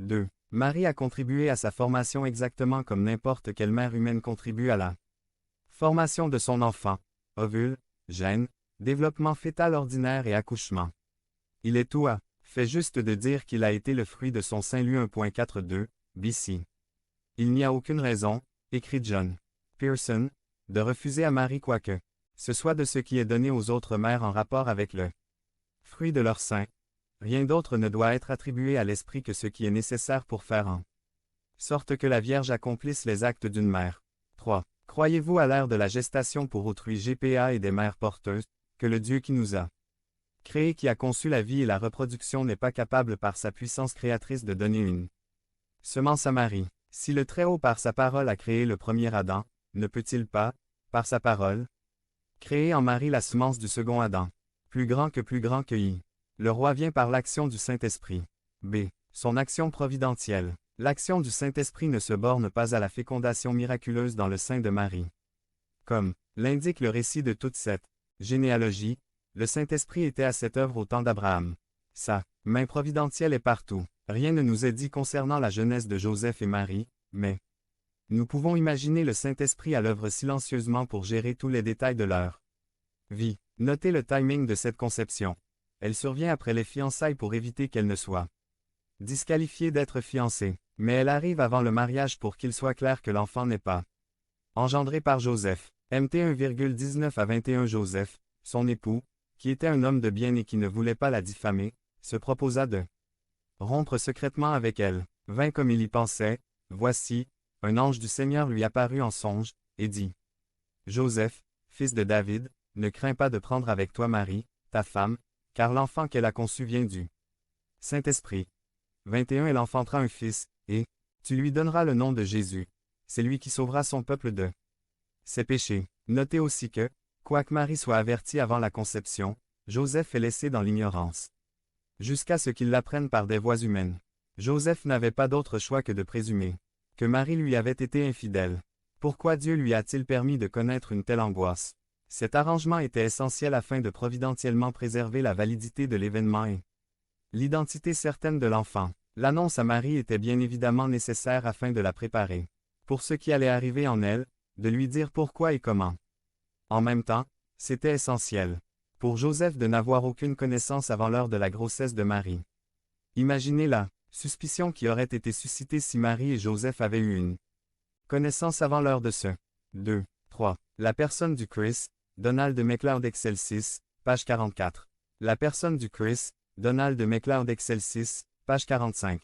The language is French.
2. Marie a contribué à sa formation exactement comme n'importe quelle mère humaine contribue à la formation de son enfant. Ovule, gène, développement fœtal ordinaire et accouchement. Il est tout à fait juste de dire qu'il a été le fruit de son sein lu 1.42, BC. Il n'y a aucune raison, écrit John Pearson, de refuser à Marie quoi que ce soit de ce qui est donné aux autres mères en rapport avec le fruit de leur sein. Rien d'autre ne doit être attribué à l'esprit que ce qui est nécessaire pour faire en sorte que la Vierge accomplisse les actes d'une mère. 3. Croyez-vous à l'ère de la gestation pour autrui GPA et des mères porteuses, que le Dieu qui nous a créé, qui a conçu la vie et la reproduction, n'est pas capable par sa puissance créatrice de donner une semence à Marie? Si le Très-Haut par sa parole a créé le premier Adam, ne peut-il pas, par sa parole, créer en Marie la semence du second Adam, plus grand que I? Le roi vient par l'action du Saint-Esprit. B. Son action providentielle. L'action du Saint-Esprit ne se borne pas à la fécondation miraculeuse dans le sein de Marie. Comme l'indique le récit de toute cette généalogie, le Saint-Esprit était à cette œuvre au temps d'Abraham. Sa main providentielle est partout. Rien ne nous est dit concernant la jeunesse de Joseph et Marie, mais nous pouvons imaginer le Saint-Esprit à l'œuvre silencieusement pour gérer tous les détails de leur vie. Notez le timing de cette conception. Elle survient après les fiançailles pour éviter qu'elle ne soit disqualifiée d'être fiancée, mais elle arrive avant le mariage pour qu'il soit clair que l'enfant n'est pas engendré par Joseph. MT 1,19 à 21. Joseph, son époux, qui était un homme de bien et qui ne voulait pas la diffamer, se proposa de rompre secrètement avec elle. 20. Comme il y pensait, voici, un ange du Seigneur lui apparut en songe, et dit: Joseph, fils de David, ne crains pas de prendre avec toi Marie, ta femme, car l'enfant qu'elle a conçu vient du Saint-Esprit. 21. Elle enfantera un fils, et tu lui donneras le nom de Jésus. C'est lui qui sauvera son peuple de ses péchés. Notez aussi que, quoique Marie soit avertie avant la conception, Joseph est laissé dans l'ignorance, jusqu'à ce qu'il l'apprenne par des voies humaines. Joseph n'avait pas d'autre choix que de présumer que Marie lui avait été infidèle. Pourquoi Dieu lui a-t-il permis de connaître une telle angoisse? Cet arrangement était essentiel afin de providentiellement préserver la validité de l'événement et l'identité certaine de l'enfant. L'annonce à Marie était bien évidemment nécessaire afin de la préparer pour ce qui allait arriver en elle, de lui dire pourquoi et comment. En même temps, c'était essentiel pour Joseph de n'avoir aucune connaissance avant l'heure de la grossesse de Marie. Imaginez la suspicion qui aurait été suscitée si Marie et Joseph avaient eu une connaissance avant l'heure de ce. 2. 3. La personne du Christ, Donald MacLeod Excel 6, page 44. La personne du Christ, Donald MacLeod Excel 6, page 45.